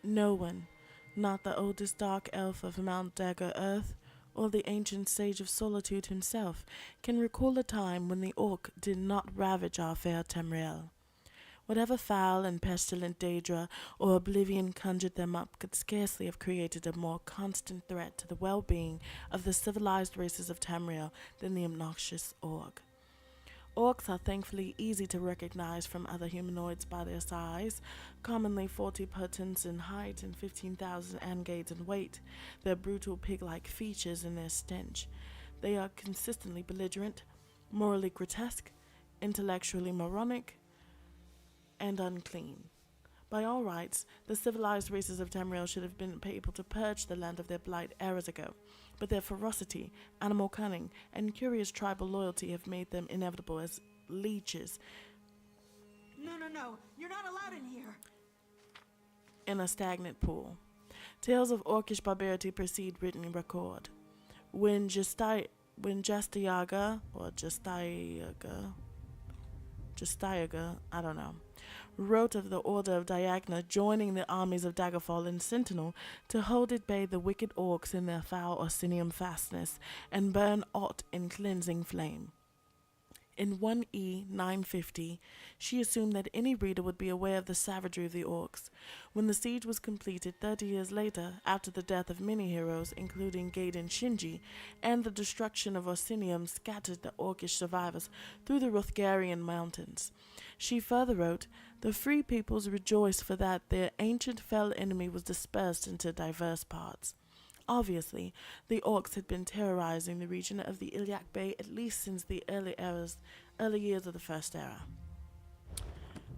No one, not the oldest dark elf of Mount Dagger Earth, or the ancient sage of solitude himself, can recall a time when the orc did not ravage our fair Tamriel. Whatever foul and pestilent Daedra or oblivion conjured them up could scarcely have created a more constant threat to the well-being of the civilized races of Tamriel than the obnoxious orc. Orcs are thankfully easy to recognize from other humanoids by their size, commonly 40 purtons in height and 15,000 angades in weight, their brutal pig-like features and their stench. They are consistently belligerent, morally grotesque, intellectually moronic, and unclean. By all rights, the civilized races of Tamriel should have been able to purge the land of their blight eras ago, but their ferocity, animal cunning, and curious tribal loyalty have made them inevitable as leeches No, no, no. You're not allowed in here. in a stagnant pool. Tales of orcish barbarity precede written record. When Justiaga, or Justiaga, I don't know, wrote of the order of Diagna joining the armies of Daggerfall and Sentinel to hold at bay the wicked orcs in their foul Orsinium fastness and burn aught in cleansing flame. In 1E 950, she assumed that any reader would be aware of the savagery of the orcs. When the siege was completed 30 years later, after the death of many heroes, including Gaiden Shinji, and the destruction of Orsinium scattered the orcish survivors through the Rothgarian mountains, she further wrote, "The free peoples rejoiced for that their ancient fell enemy was dispersed into diverse parts." Obviously, the orcs had been terrorizing the region of the Iliac Bay at least since the early years of the First Era.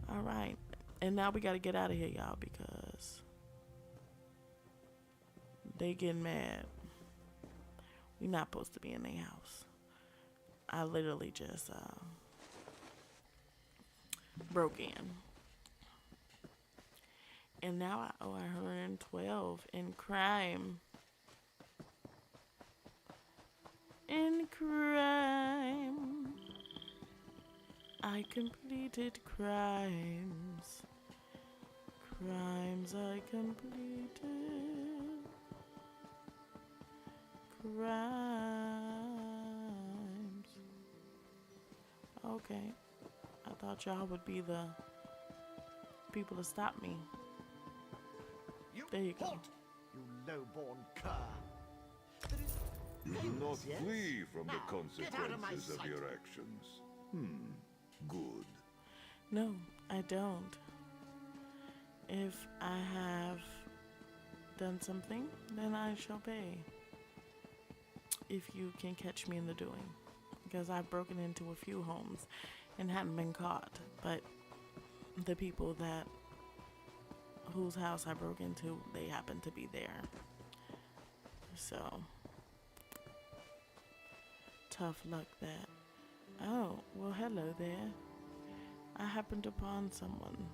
Alright, and now we gotta get out of here, y'all, because they getting mad. We not supposed to be in their house. I literally just broke in. And now I owe 112 in crime. In crime, I completed crimes. Crimes I completed. Crimes. Okay. I thought y'all would be the people to stop me. There you go. Halt, you low-born cur. You do not Yes? flee from the Now, get out of my consequences of sight. your actions. Good. No, I don't. If I have done something, then I shall pay. If you can catch me in the doing. Because I've broken into a few homes and hadn't been caught. But the people that whose house I broke into, they happened to be there. So tough luck that. Oh, well, hello there. I happened upon someone.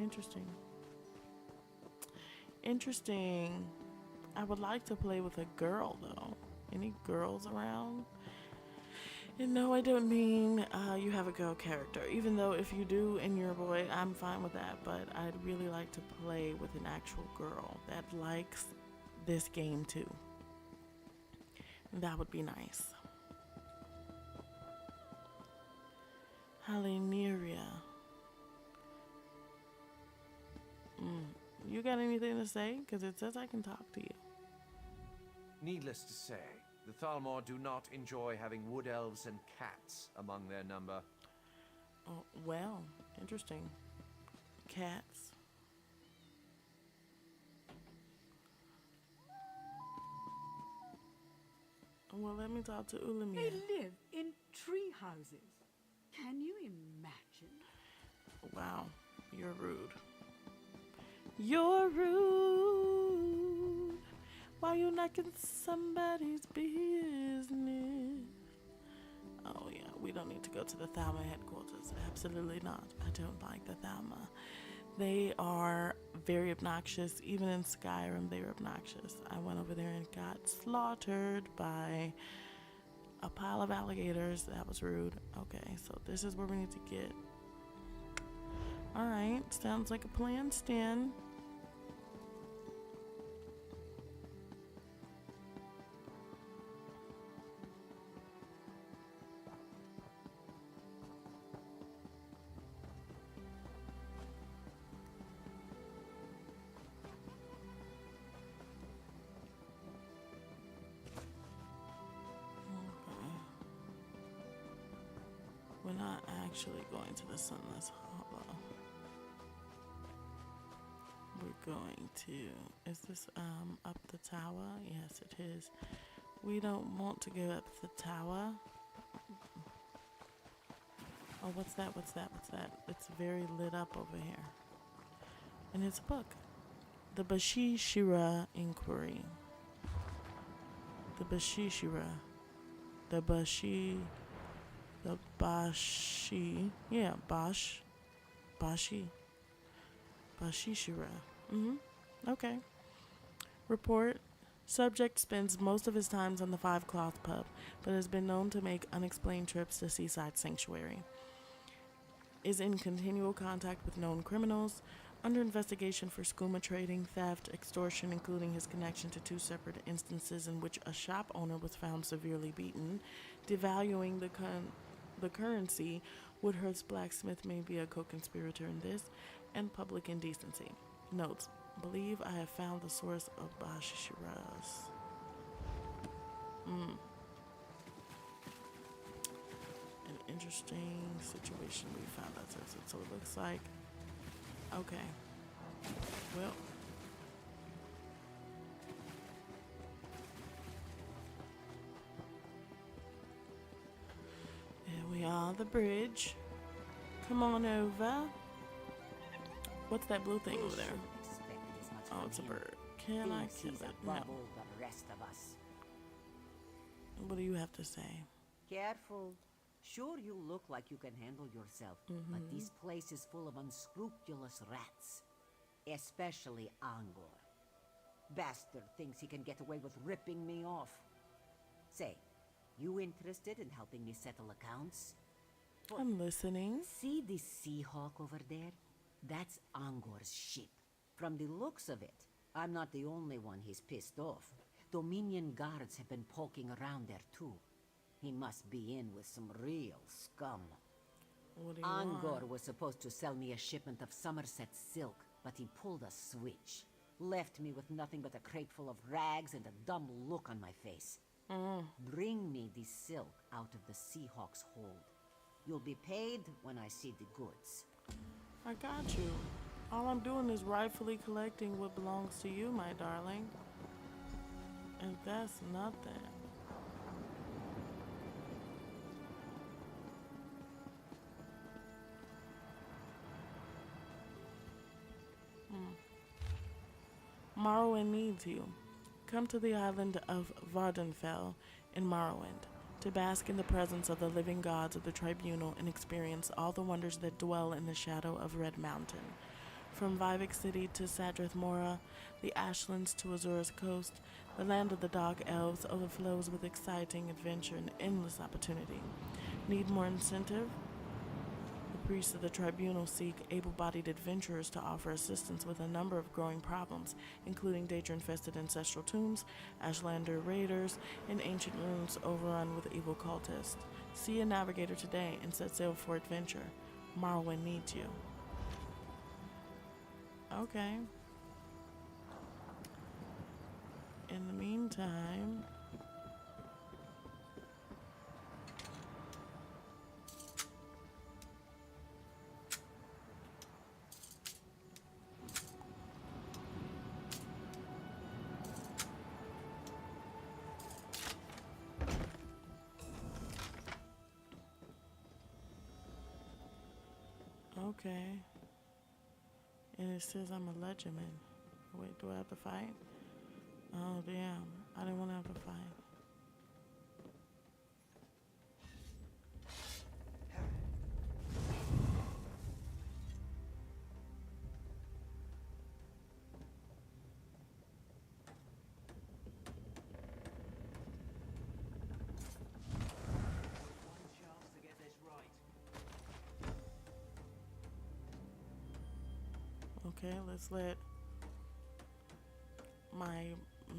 Interesting. Interesting. I would like to play with a girl, though. Any girls around? And no, I don't mean you have a girl character. Even though if you do and you're a boy, I'm fine with that. But I'd really like to play with an actual girl that likes this game too. That would be nice. Haleneria. You got anything to say? Because it says I can talk to you. Needless to say, the Thalmor do not enjoy having wood elves and cats among their number. Oh, well, interesting. Cats. Well, let me talk to They Ulamir. live in tree houses. Can you imagine? Wow, you're rude. You're rude. Why you knocking somebody's business? Oh yeah, we don't need to go to the Thalma headquarters. Absolutely not. I don't like the Thalma. They are very obnoxious. Even in Skyrim, they were obnoxious. I went over there and got slaughtered by a pile of alligators. That was rude. Okay, so this is where we need to get. Alright, sounds like a plan, Stan. We're not actually going to the Sunless Hollow. We're going to, is this up the tower? Yes, it is. We don't want to go up the tower. Oh, what's that? What's that? What's that? It's very lit up over here. And it's a book. The Bashishira Inquiry. The Bashishira. The Bashi. The Bashi. Yeah, Bashi. Bashishira. Okay. Report. Subject spends most of his time on the Five Cloth Pub, but has been known to make unexplained trips to Seaside Sanctuary. Is in continual contact with known criminals, under investigation for skooma trading, theft, extortion, including his connection to 2 separate instances in which a shop owner was found severely beaten, devaluing the currency. Woodhurst's blacksmith may be a co-conspirator in this, and public indecency. Notes: believe I have found the source of Bashishira's. An interesting situation we found ourselves in. So it looks like, okay, well, here we are, the bridge. Come on over. What's that blue thing over there? Oh, it's a bird. Can I kill it? No. The rest of us. What do you have to say? Careful. Sure, you look like you can handle yourself, but this place is full of unscrupulous rats. Especially Angor. Bastard thinks he can get away with ripping me off. Say, you interested in helping me settle accounts? I'm listening. See this Seahawk over there? That's Angor's ship. From the looks of it, I'm not the only one he's pissed off. Dominion guards have been poking around there too. He must be in with some real scum. What do you Angor want? was supposed to sell me a shipment of Somerset silk, but he pulled a switch. Left me with nothing but a crate full of rags and a dumb look on my face. Bring me the silk out of the Seahawk's hold. You'll be paid when I see the goods. I got you. All I'm doing is rightfully collecting what belongs to you, my darling. And that's nothing. Morrowind needs you. Come to the island of Vardenfell in Morrowind to bask in the presence of the living gods of the Tribunal and experience all the wonders that dwell in the shadow of Red Mountain. From Vivek City to Sadrith Mora, the Ashlands to Azura's coast, the land of the Dark Elves overflows with exciting adventure and endless opportunity. Need more incentive? The priests of the Tribunal seek able-bodied adventurers to offer assistance with a number of growing problems, including danger-infested ancestral tombs, Ashlander raiders, and ancient ruins overrun with evil cultists. See a navigator today and set sail for adventure. Morrowind needs you. Okay. In the meantime, okay. And it says I'm a legend. Wait, do I have to fight? Oh, damn. I didn't want to have to fight. One chance to get this right. Okay, let's let my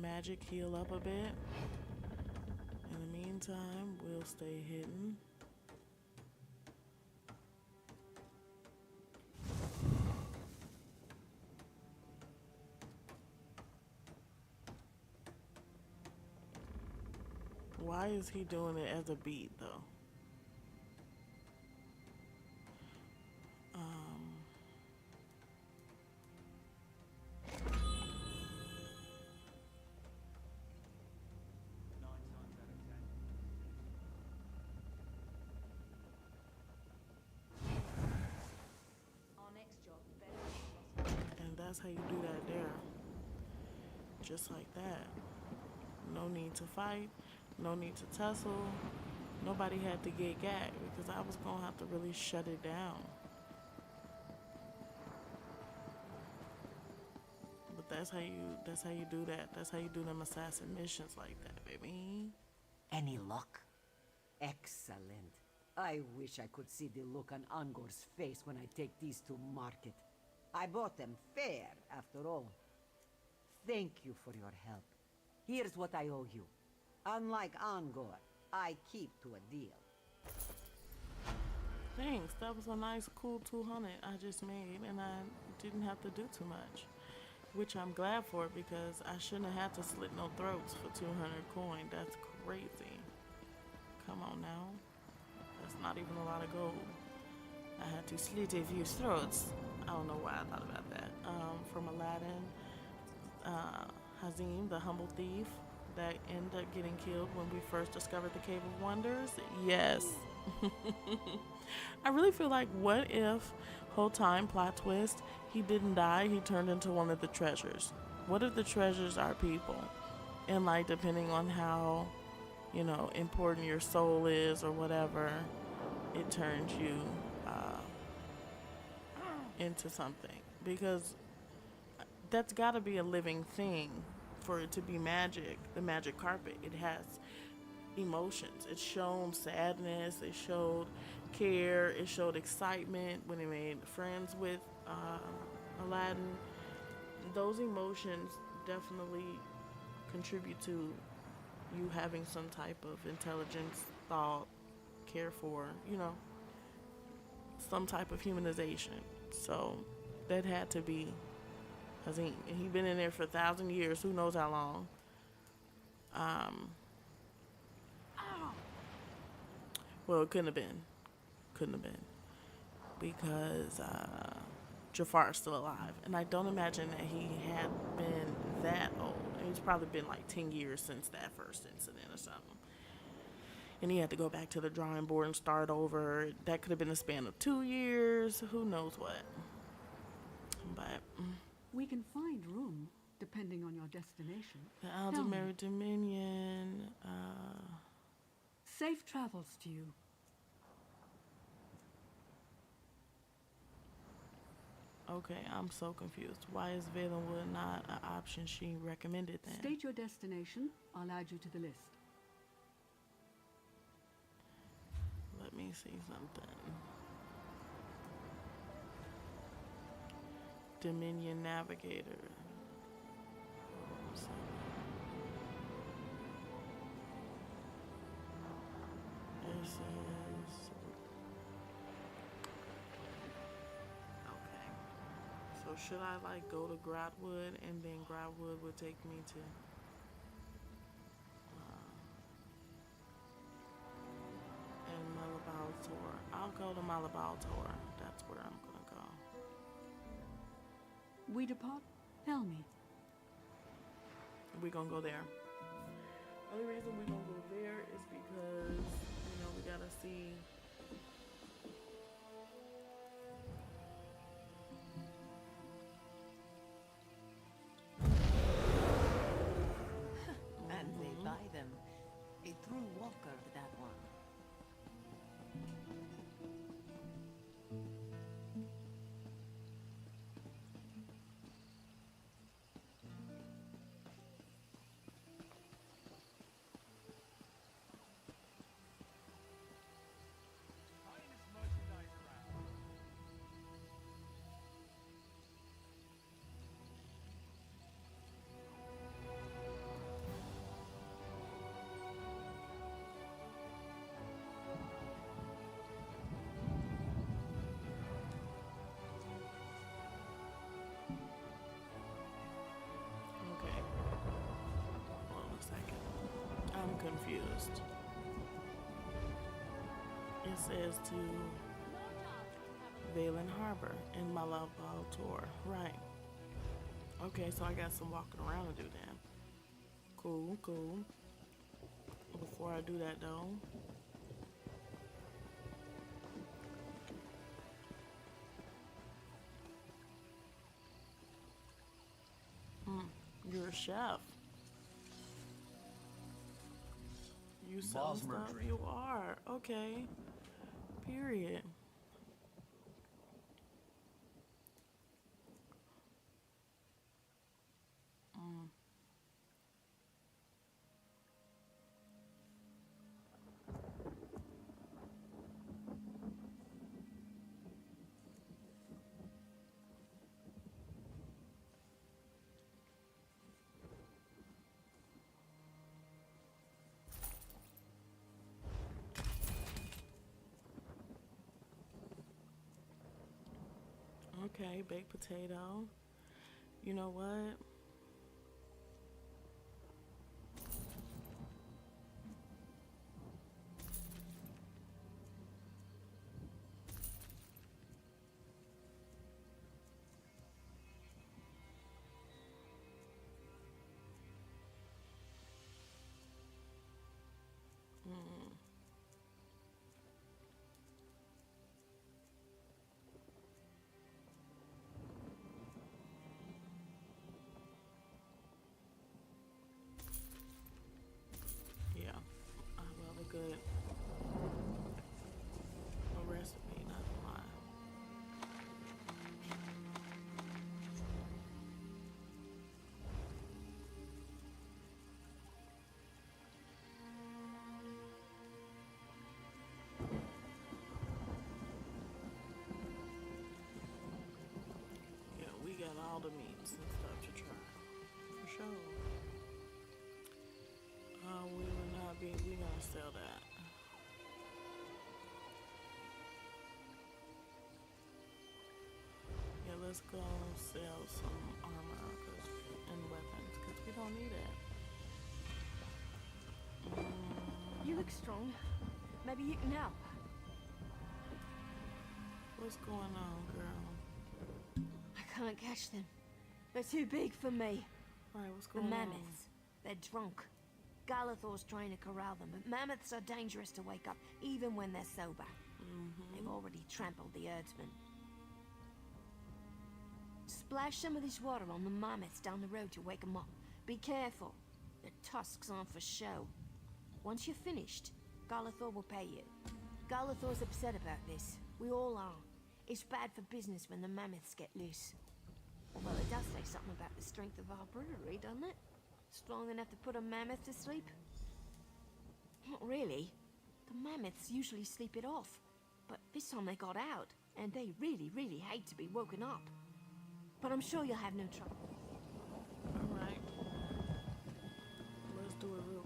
magic heal up a bit. In the meantime, we'll stay hidden. Why is he doing it as a beat, though? And that's how you do that there. Just like that. No need to fight. No need to tussle. Nobody had to get gagged because I was gonna have to really shut it down. But that's how you do that. That's how you do them assassin missions like that, baby. Any luck? Excellent. I wish I could see the look on Angor's face when I take these to market. I bought them fair, after all. Thank you for your help. Here's what I owe you. Unlike Angor, I keep to a deal. Thanks. That was a nice, cool 200 I just made, and I didn't have to do too much. Which I'm glad for because I shouldn't have had to slit no throats for 200 coin. That's crazy. Come on now. That's not even a lot of gold. I had to slit a few throats. I don't know why I thought about that. From Aladdin, Hazim, the humble thief that ended up getting killed when we first discovered the Cave of Wonders. Yes. I really feel like, what if, whole time, plot twist, he didn't die, he turned into one of the treasures? What if the treasures are people? And like, depending on how, you know, important your soul is or whatever, it turns you into something. Because that's got to be a living thing for it to be magic. The magic carpet, it has emotions. It showed sadness, it showed care, it showed excitement when it made friends with Aladdin. Those emotions definitely contribute to you having some type of intelligence, thought, care for, you know, some type of humanization. So that had to be Hazim. And he'd been in there for 1,000 years, who knows how long. Well, it couldn't have been. Because Jafar's still alive. And I don't imagine that he had been that old. It's probably been like 10 years since that first incident or something. And he had to go back to the drawing board and start over. That could have been a span of 2 years. Who knows what. But We can find room, depending on your destination. the Tell me. Aldemary Dominion. Safe travels to you. Okay, I'm so confused. Why is Valenwood not an option she recommended then? State your destination. I'll add you to the list. Let me see something. Dominion Navigator. This is... Okay. So should I like go to Grotwood and then Grotwood would take me to... and Malabal Tor. I'll go to Malabal Tor. That's where I'm gonna go. We depart? Tell me. We gonna go there. Only reason we gonna go there is because, you know, we gotta see. And they buy them. A true walker, that one. It says to Valen Harbor in Malabo tour. Right. Okay, so I got some walking around to do then. Cool, cool. Before I do that though, you're a chef. You sell stuff? Mercury. You are. Okay. Period. Okay, baked potato. You know what? Yeah, I love a good recipe, not gonna lie. Yeah, we got all the meats and stuff to try. For sure. We will not be, we gonna sell that. Yeah, let's go sell some armor and weapons, because we don't need it. You look strong. Maybe you can help. What's going on, girl? I can't catch them. They're too big for me. Right, what's The going mammoths. They're drunk. Galathor's trying to corral them, but mammoths are dangerous to wake up, even when they're sober. They've already trampled the herdsman. Splash some of this water on the mammoths down the road to wake them up. Be careful. Their tusks aren't for show. Once you're finished, Galathor will pay you. Galathor's upset about this. We all are. It's bad for business when the mammoths get loose. Well, it does say something about the strength of our brewery, doesn't it? Strong enough to put a mammoth to sleep? Not really. The mammoths usually sleep it off. But this time they got out, and they really, really hate to be woken up. But I'm sure you'll have no trouble. Alright. Let's do it real